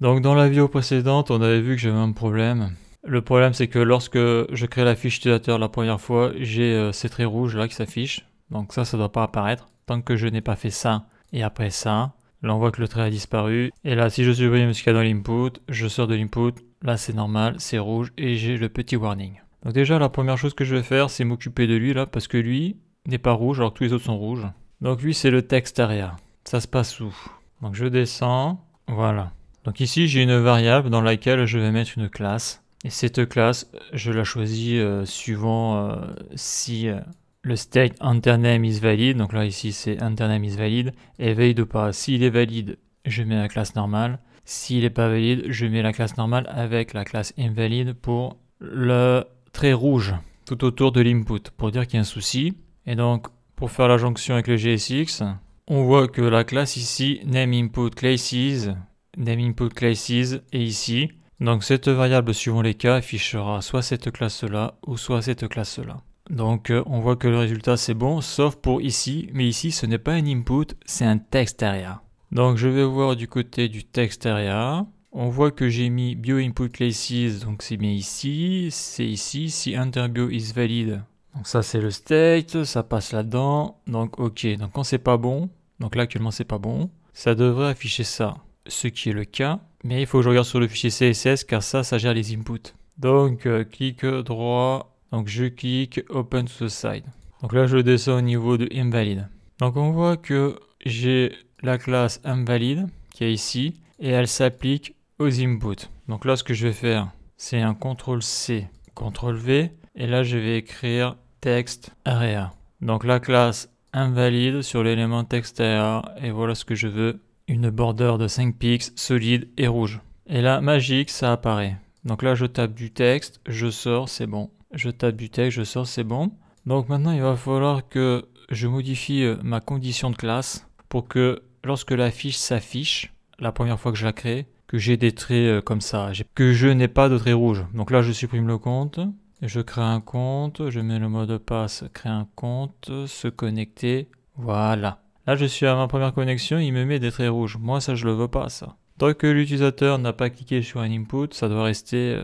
Donc dans la vidéo précédente, on avait vu que j'avais un problème. Le problème c'est que lorsque je crée la fiche utilisateur la première fois, j'ai ces traits rouges là qui s'affichent. Donc ça doit pas apparaître tant que je n'ai pas fait ça et après ça. Là on voit que le trait a disparu. Et là si je supprime ce qu'il y a dans l'input, je sors de l'input. Là c'est normal, c'est rouge et j'ai le petit warning. Donc déjà la première chose que je vais faire c'est m'occuper de lui là parce que lui n'est pas rouge alors que tous les autres sont rouges. Donc lui c'est le text area. Ça se passe où? Donc je descends, voilà. Donc ici j'ai une variable dans laquelle je vais mettre une classe. Et cette classe, je la choisis suivant si le state enter_name is valid. Donc là ici c'est enter_name is valid. Et valide ou pas. S'il est valide, je mets la classe normale. S'il n'est pas valide, je mets la classe normale avec la classe invalide pour le trait rouge tout autour de l'input pour dire qu'il y a un souci. Et donc pour faire la jonction avec le JSX, on voit que la classe ici, nameInputClasses est ici. Donc cette variable suivant les cas affichera soit cette classe là ou soit cette classe là. Donc on voit que le résultat c'est bon sauf pour ici, mais ici ce n'est pas un input, c'est un text area. Donc je vais voir du côté du text area. On voit que j'ai mis bioInputClasses, donc c'est bien ici, c'est ici, si enterBio is valid. Donc ça c'est le state, ça passe là-dedans, donc ok, donc quand c'est pas bon, donc là actuellement c'est pas bon, ça devrait afficher ça, ce qui est le cas, mais il faut que je regarde sur le fichier CSS car ça gère les inputs. Donc clic droit, donc je clique open to the side. Donc là je descends au niveau de invalid. Donc on voit que j'ai la classe invalid qui est ici et elle s'applique aux inputs. Donc là ce que je vais faire c'est un CTRL-C, CTRL-V et là je vais écrire text area. Donc la classe invalide sur l'élément text area et voilà ce que je veux. Une border de 5 pixels solide et rouge. Et là magique ça apparaît. Donc là je tape du texte, je sors, c'est bon. Je tape du texte, je sors, c'est bon. Donc maintenant il va falloir que je modifie ma condition de classe pour que lorsque la fiche s'affiche, la première fois que je la crée, que j'ai des traits comme ça, que je n'ai pas de traits rouges. Donc là je supprime le compte, je crée un compte, je mets le mot de passe, créer un compte, se connecter, voilà. Là je suis à ma première connexion, il me met des traits rouges. Moi ça je le veux pas ça. Tant que l'utilisateur n'a pas cliqué sur un input, ça doit rester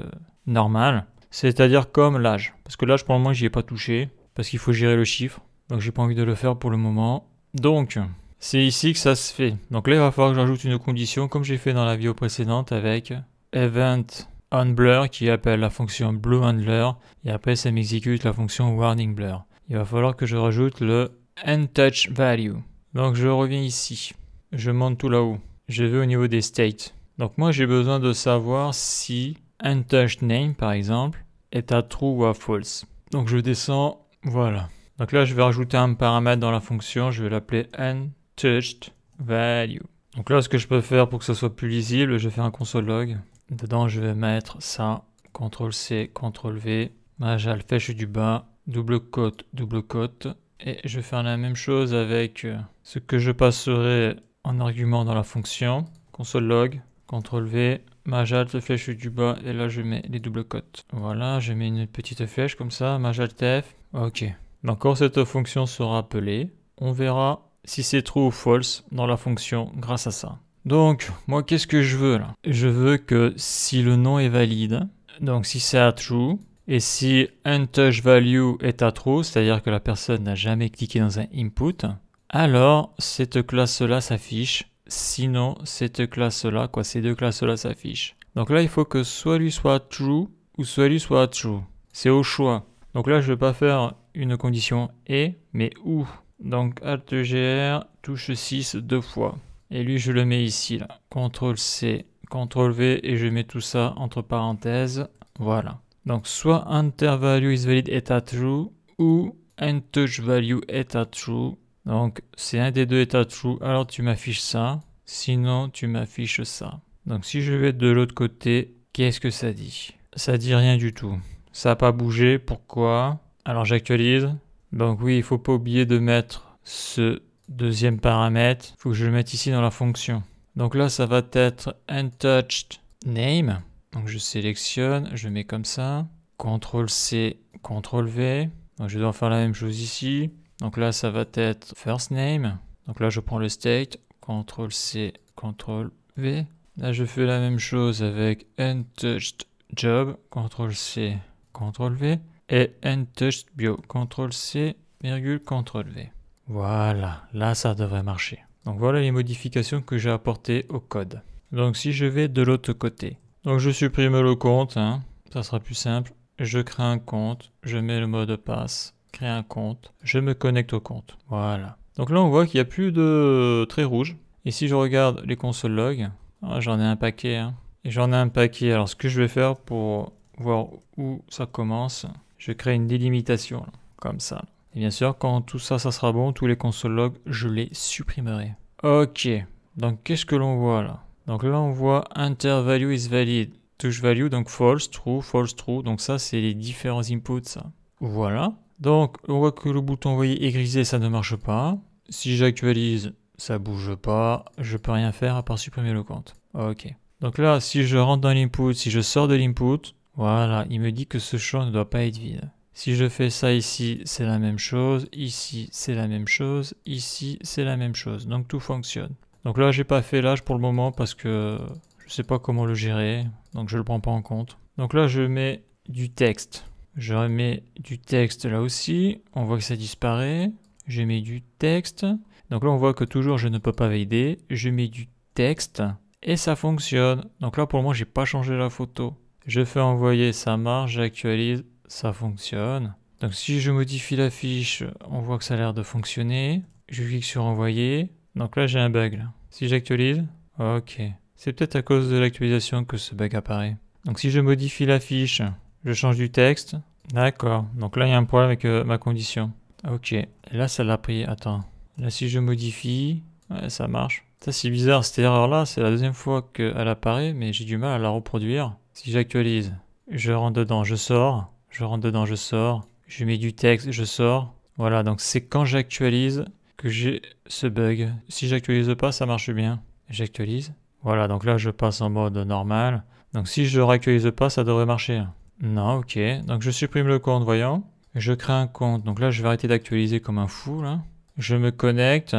normal. C'est-à-dire comme l'âge. Parce que l'âge pour le moment j'y ai pas touché, parce qu'il faut gérer le chiffre. Donc j'ai pas envie de le faire pour le moment. Donc c'est ici que ça se fait. Donc là il va falloir que j'ajoute une condition comme j'ai fait dans la vidéo précédente avec eventOnBlur qui appelle la fonction blueHandler et après ça m'exécute la fonction warningBlur. Il va falloir que je rajoute le endTouchValue. Donc je reviens ici. Je monte tout là-haut. Je vais au niveau des states. Donc moi j'ai besoin de savoir si endTouchName par exemple est à true ou à false. Donc je descends, voilà. Donc là je vais rajouter un paramètre dans la fonction, je vais l'appeler endTouchedValue. Donc là ce que je peux faire pour que ce soit plus lisible, je fais un console log. Dedans je vais mettre ça, CTRL-C, CTRL-V, majal flèche du bas, double quote, et je vais faire la même chose avec ce que je passerai en argument dans la fonction, console log, CTRL-V, majal flèche du bas, et là je mets les double quotes. Voilà, je mets une petite flèche comme ça, majal tf, ok. Donc quand cette fonction sera appelée, on verra si c'est true ou false dans la fonction grâce à ça. Donc, moi, qu'est-ce que je veux là? Je veux que si le nom est valide, donc si c'est à true, et si endTouchValue est à true, c'est-à-dire que la personne n'a jamais cliqué dans un input, alors cette classe-là s'affiche. Sinon, cette classe-là, ces deux classes-là s'affichent. Donc là, il faut que soit lui soit true, ou soit lui soit true. C'est au choix. Donc là, je ne vais pas faire une condition et, mais ou. Donc Alt-GR, touche 6 deux fois. Et lui, je le mets ici, là. CTRL-C, CTRL-V, et je mets tout ça entre parenthèses. Voilà. Donc, soit enterValue is valid est à true, ou endTouchValue est à true. Donc, c'est un des deux est à true, alors tu m'affiches ça. Sinon, tu m'affiches ça. Donc, si je vais de l'autre côté, qu'est-ce que ça dit? Ça dit rien du tout. Ça n'a pas bougé. Pourquoi? Alors, j'actualise. Donc, oui, il ne faut pas oublier de mettre ce deuxième paramètre, il faut que je le mette ici dans la fonction. Donc là, ça va être endTouchedName. Donc je sélectionne, je mets comme ça. CTRL-C, CTRL-V. Donc je dois faire la même chose ici. Donc là, ça va être firstName. Donc là, je prends le state. CTRL-C, CTRL-V. Là, je fais la même chose avec untouched job, CTRL-C, CTRL-V, et untouched bio, CTRL-C, virgule, CTRL-V. Voilà, là, ça devrait marcher. Donc voilà les modifications que j'ai apportées au code. Donc si je vais de l'autre côté, donc je supprime le compte, hein, ça sera plus simple. Je crée un compte, je mets le mot de passe, crée un compte, je me connecte au compte. Voilà. Donc là, on voit qu'il n'y a plus de trait rouge. Et si je regarde les console logs, j'en ai un paquet. Hein. Et j'en ai un paquet. Alors, ce que je vais faire pour voir où ça commence, je crée une délimitation, là, comme ça. Et bien sûr, quand tout ça, ça sera bon, tous les console logs, je les supprimerai. Ok. Donc, qu'est-ce que l'on voit là? Donc là, on voit enter value is valid. Touch value, donc false, true, false, true. Donc ça, c'est les différents inputs, ça. Voilà. Donc, on voit que le bouton envoyer est grisé, ça ne marche pas. Si j'actualise, ça bouge pas. Je peux rien faire à part supprimer le compte. Ok. Donc là, si je rentre dans l'input, si je sors de l'input, voilà, il me dit que ce champ ne doit pas être vide. Si je fais ça ici, c'est la même chose. Ici, c'est la même chose. Ici, c'est la même chose. Donc tout fonctionne. Donc là, j'ai pas fait l'âge pour le moment parce que je sais pas comment le gérer. Donc je le prends pas en compte. Donc là, je mets du texte. Je remets du texte là aussi. On voit que ça disparaît. Je mets du texte. Donc là, on voit que toujours je ne peux pas valider. Je mets du texte et ça fonctionne. Donc là, pour le moment, j'ai pas changé la photo. Je fais envoyer, ça marche. J'actualise, ça fonctionne. Donc si je modifie la fiche, on voit que ça a l'air de fonctionner. Je clique sur envoyer. Donc là, j'ai un bug. Là. Si j'actualise, ok. C'est peut-être à cause de l'actualisation que ce bug apparaît. Donc si je modifie la fiche, je change du texte. D'accord. Donc là, il y a un problème avec ma condition. Ok. Et là, ça l'a pris. Attends. Là, si je modifie, ouais, ça marche. Ça, c'est bizarre. Cette erreur-là, c'est la deuxième fois qu'elle apparaît, mais j'ai du mal à la reproduire. Si j'actualise, je rentre dedans, je sors. Je rentre dedans, je sors. Je mets du texte, je sors. Voilà. Donc c'est quand j'actualise que j'ai ce bug. Si j'actualise pas, ça marche bien. J'actualise. Voilà. Donc là, je passe en mode normal. Donc si je réactualise pas, ça devrait marcher. Non, ok. Donc je supprime le compte, voyons. Je crée un compte. Donc là, je vais arrêter d'actualiser comme un fou, là. Je me connecte.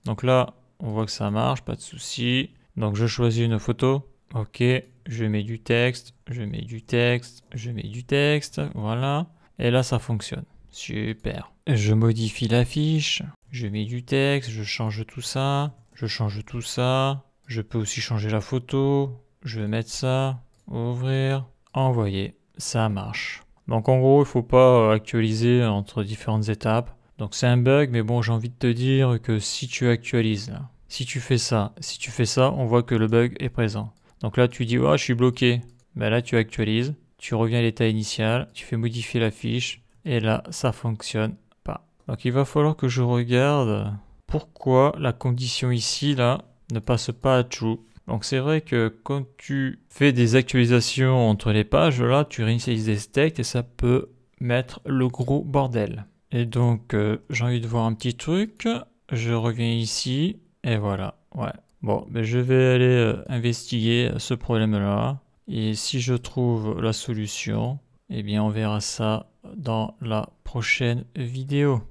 Donc là, on voit que ça marche, pas de souci. Donc je choisis une photo. Ok. Je mets du texte. Je mets du texte. Je mets du texte. Voilà. Et là, ça fonctionne. Super. Je modifie la fiche. Je mets du texte. Je change tout ça. Je change tout ça. Je peux aussi changer la photo. Je vais mettre ça. Ouvrir. Envoyer. Ça marche. Donc en gros, il ne faut pas actualiser entre différentes étapes. Donc c'est un bug, mais bon, j'ai envie de te dire que si tu actualises, là, si tu fais ça, on voit que le bug est présent. Donc là, tu dis, oh, je suis bloqué. Ben là, tu actualises, tu reviens à l'état initial, tu fais modifier la fiche, et là, ça fonctionne pas. Donc il va falloir que je regarde pourquoi la condition ici, là, ne passe pas à true. Donc c'est vrai que quand tu fais des actualisations entre les pages, là, tu réinitialises des steaks et ça peut mettre le gros bordel. Et donc, j'ai envie de voir un petit truc. Je reviens ici et voilà. Ouais. Bon, ben je vais aller investiguer ce problème-là. Et si je trouve la solution, eh bien, on verra ça dans la prochaine vidéo.